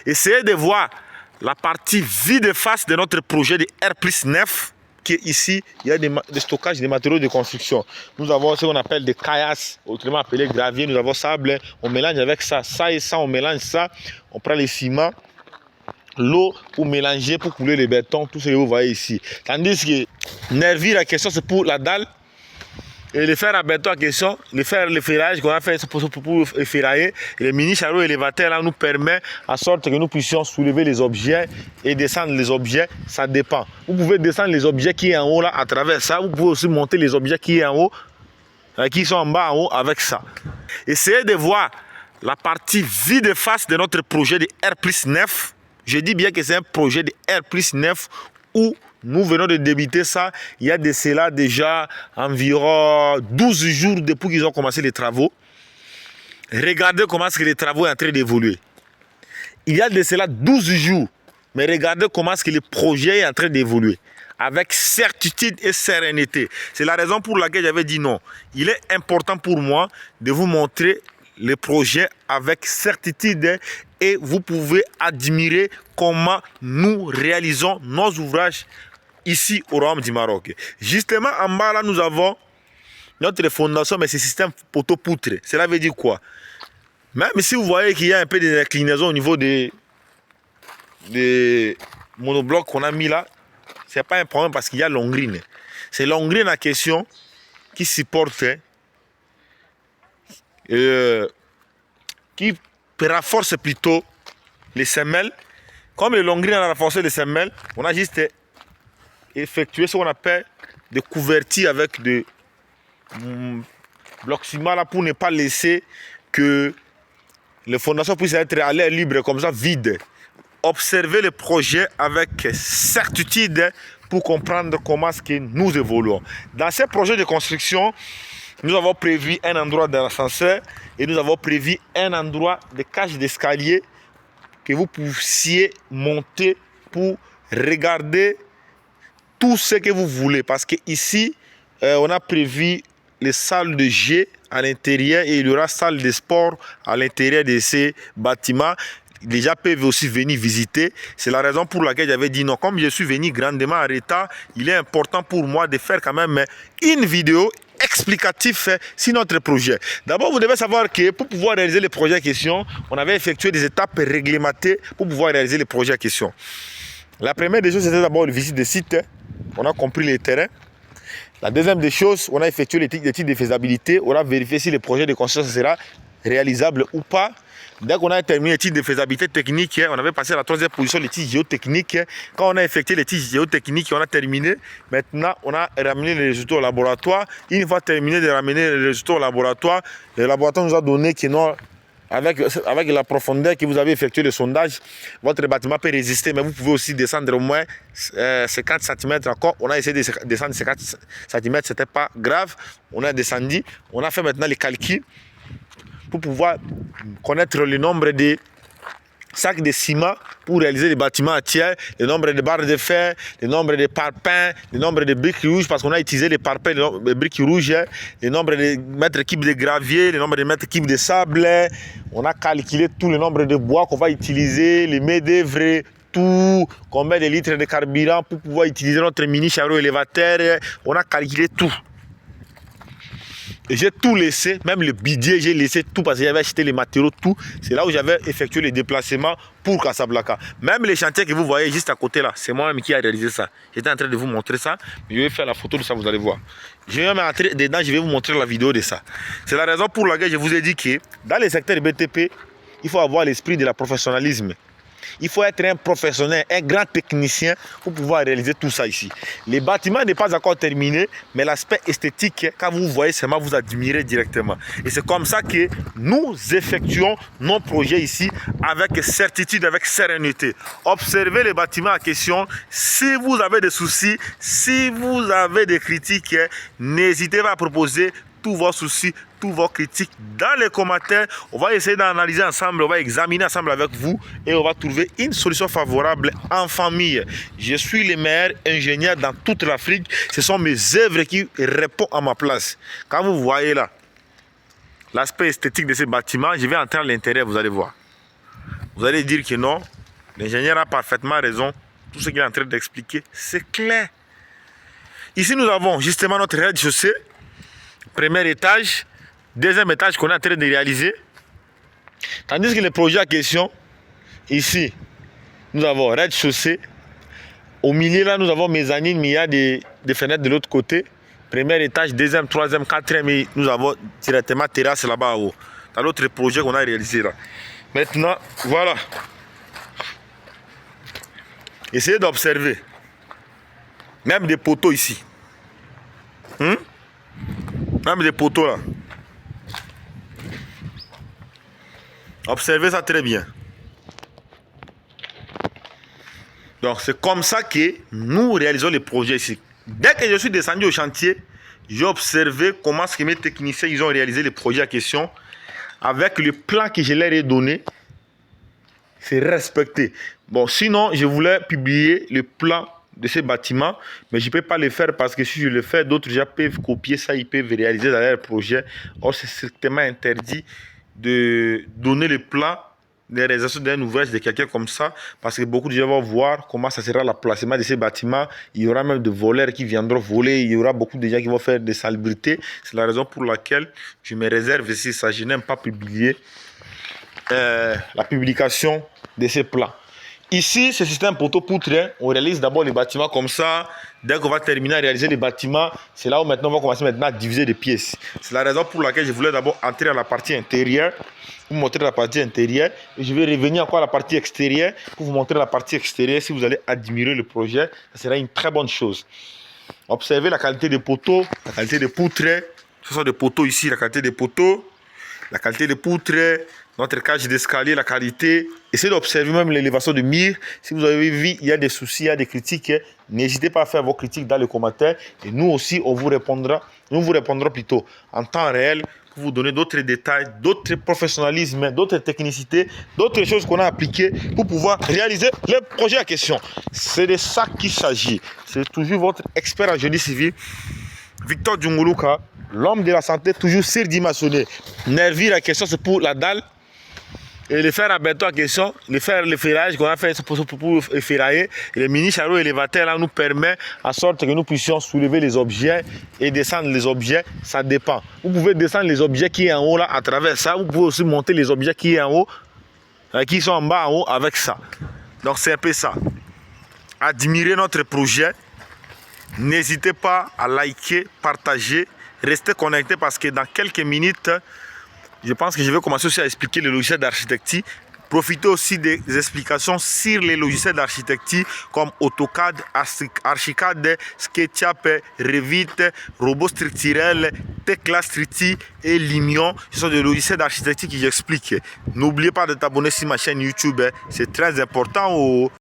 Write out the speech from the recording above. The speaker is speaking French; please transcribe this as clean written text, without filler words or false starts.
Essayez de voir la partie vide face de notre projet de R+9, qui est ici. Il y a des stockages des matériaux de construction. Nous avons ce qu'on appelle des caillasses, autrement appelé gravier. Nous avons sable. On mélange avec ça, ça et ça. On mélange ça. On prend les ciments, l'eau pour mélanger, pour couler le béton. Tout ce que vous voyez ici. Tandis que nervure, la question, c'est pour la dalle. Et le fer à béton en question, le ferrage qu'on a fait pour ferrailler, le mini chariot élévateur là nous permet en sorte que nous puissions soulever les objets et descendre les objets, ça dépend. Vous pouvez descendre les objets qui sont en haut là à travers ça, vous pouvez aussi monter les objets qui sont en haut, qui sont en bas en haut avec ça. Essayez de voir la partie vide face de notre projet de R+9. Je dis bien que c'est un projet de R+9 où nous venons de débuter ça, il y a de cela déjà environ 12 jours depuis qu'ils ont commencé les travaux. Regardez comment est-ce que les travaux sont en train d'évoluer. Il y a de cela 12 jours, mais regardez comment est-ce que le projet est en train d'évoluer. Avec certitude et sérénité. C'est la raison pour laquelle j'avais dit non. Il est important pour moi de vous montrer le projet avec certitude et vous pouvez admirer comment nous réalisons nos ouvrages ici au Royaume du Maroc. Justement, en bas, là, nous avons notre fondation, mais c'est système poteau-poutre. Cela veut dire quoi? Même si vous voyez qu'il y a un peu d'inclinaison au niveau des monoblocs qu'on a mis là, ce n'est pas un problème parce qu'il y a l'ongrine. C'est l'ongrine en question qui supporte, qui renforce plutôt les semelles. Comme le longrine a renforcé les semelles, on a juste effectuer ce qu'on appelle des couvertures avec des blocs ciment là pour ne pas laisser que les fondations puissent être à l'air libre comme ça, vide. Observez le projet avec certitude pour comprendre comment est-ce que nous évoluons. Dans ces projets de construction, nous avons prévu un endroit d'ascenseur et nous avons prévu un endroit de cage d'escalier que vous puissiez monter pour regarder tout ce que vous voulez, parce que ici on a prévu les salles de jeu à l'intérieur et il y aura salle de sport à l'intérieur de ces bâtiments. Les gens peuvent aussi venir visiter. C'est la raison pour laquelle j'avais dit non. Comme je suis venu grandement en retard, il est important pour moi de faire quand même une vidéo explicative sur notre projet. D'abord, vous devez savoir que pour pouvoir réaliser les projets en question, on avait effectué des étapes réglementées pour pouvoir réaliser les projets en question. La première des choses, c'était d'abord une visite de site. On a compris les terrains. La deuxième des choses, on a effectué l'étude de faisabilité. On a vérifié si le projet de construction sera réalisable ou pas. Dès qu'on a terminé l'étude de faisabilité technique, on avait passé à la troisième position, l'étude géotechnique. Quand on a effectué l'étude géotechnique, on a terminé. Maintenant, on a ramené les résultats au laboratoire. Une fois terminé de ramener les résultats au laboratoire, le laboratoire nous a donné que non, avec la profondeur que vous avez effectué le sondage, votre bâtiment peut résister, mais vous pouvez aussi descendre au moins 50 cm encore. On a essayé de descendre 50 cm, ce n'était pas grave. On a descendu. On a fait maintenant les calculs pour pouvoir connaître le nombre de sacs de ciment pour réaliser les bâtiments entiers, le nombre de barres de fer, le nombre de parpaings, le nombre de briques rouges, parce qu'on a utilisé les parpaings, les briques rouges, le nombre de mètres cubes de gravier, le nombre de mètres cubes de sable. On a calculé tout le nombre de bois qu'on va utiliser, les main-d'œuvre, tout, combien de litres de carburant pour pouvoir utiliser notre mini chariot élévateur. On a calculé tout. Et j'ai tout laissé, même le budget, j'ai laissé tout parce que j'avais acheté les matériaux, tout. C'est là où j'avais effectué les déplacements pour Casablanca. Même les chantiers que vous voyez juste à côté là, c'est moi-même qui ai réalisé ça. J'étais en train de vous montrer ça, mais je vais faire la photo de ça, vous allez voir. Je vais entrer dedans, je vais vous montrer la vidéo de ça. C'est la raison pour laquelle je vous ai dit que dans les secteurs BTP, il faut avoir l'esprit de la professionnalisme. Il faut être un professionnel, un grand technicien pour pouvoir réaliser tout ça ici. Les bâtiments n'est pas encore terminé, mais l'aspect esthétique, quand vous voyez seulement, vous admirez directement. Et c'est comme ça que nous effectuons nos projets ici avec certitude, avec sérénité. Observez les bâtiments en question. Si vous avez des soucis, si vous avez des critiques, n'hésitez pas à proposer tous vos soucis, tous vos critiques dans les commentaires. On va essayer d'analyser ensemble, on va examiner ensemble avec vous et on va trouver une solution favorable en famille. Je suis le meilleur ingénieur dans toute l'Afrique. Ce sont mes œuvres qui répondent à ma place. Quand vous voyez là l'aspect esthétique de ce bâtiment, je vais entrer à l'intérieur, vous allez voir. Vous allez dire que non, l'ingénieur a parfaitement raison. Tout ce qu'il est en train d'expliquer, c'est clair. Ici, nous avons justement notre rez-de-chaussée, premier étage, deuxième étage qu'on est en train de réaliser. Tandis que le projet en question, ici, nous avons rez-de-chaussée. Au milieu, là, nous avons mezzanine, mais il y a des fenêtres de l'autre côté. Premier étage, deuxième, troisième, quatrième, et nous avons directement terrasse là-bas en haut. Dans l'autre projet qu'on a réalisé là. Maintenant, voilà. Essayez d'observer. Même des poteaux ici. Même des poteaux là. Observez ça très bien. Donc c'est comme ça que nous réalisons les projets ici. Dès que je suis descendu au chantier, j'ai observé comment ce que mes techniciens ils ont réalisé les projets en question. Avec le plan que je leur ai donné, c'est respecté. Bon, sinon, je voulais publier le plan de ces bâtiments, mais je ne peux pas le faire parce que si je le fais, d'autres gens peuvent copier ça, ils peuvent réaliser dans leur projet. Or, c'est strictement interdit de donner le plan de réalisation d'un ouvrage de quelqu'un comme ça, parce que beaucoup de gens vont voir comment ça sera le placement de ces bâtiments. Il y aura même des voleurs qui viendront voler, il y aura beaucoup de gens qui vont faire des salubrités. C'est la raison pour laquelle je me réserve ici ça. Je n'aime pas publier la publication de ces plans. Ici, ce système poteau-poutre, on réalise d'abord les bâtiments comme ça. Dès qu'on va terminer à réaliser les bâtiments, c'est là où maintenant on va commencer maintenant à diviser des pièces. C'est la raison pour laquelle je voulais d'abord entrer dans la partie intérieure, pour vous montrer la partie intérieure. Et je vais revenir encore à la partie extérieure, pour vous montrer la partie extérieure. Si vous allez admirer le projet, ça sera une très bonne chose. Observez la qualité des poteaux, la qualité des poutres. Ce sont des poteaux ici, la qualité des poteaux, la qualité des poutres, notre cage d'escalier, la qualité. Essayez d'observer même l'élévation de mur. Si vous avez vu, il y a des soucis, il y a des critiques. N'hésitez pas à faire vos critiques dans les commentaires. Et nous aussi, on vous répondra. Nous vous répondrons plutôt en temps réel pour vous donner d'autres détails, d'autres professionnalismes, d'autres technicités, d'autres choses qu'on a appliquées pour pouvoir réaliser le projet en question. C'est de ça qu'il s'agit. C'est toujours votre expert en génie civil, Victor Djunguluka, l'homme de la santé, toujours surdimensionné. Nervir la question, c'est pour la dalle. Et le fer à béton en question, le ferrage qu'on a fait pour ferrailler, et le mini chariot élévateur là nous permet en sorte que nous puissions soulever les objets et descendre les objets, ça dépend. Vous pouvez descendre les objets qui sont en haut là à travers ça, vous pouvez aussi monter les objets qui sont en haut, qui sont en bas en haut avec ça. Donc c'est un peu ça. Admirez notre projet, n'hésitez pas à liker, partager, restez connectés parce que dans quelques minutes, je pense que je vais commencer aussi à expliquer les logiciels d'architecture. Profitez aussi des explications sur les logiciels d'architecture comme AutoCAD, Archicad, SketchUp, Revit, Robot Structurel, Tekla Structure et Lumion. Ce sont des logiciels d'architecture que j'explique. N'oubliez pas de t'abonner sur ma chaîne YouTube, c'est très important.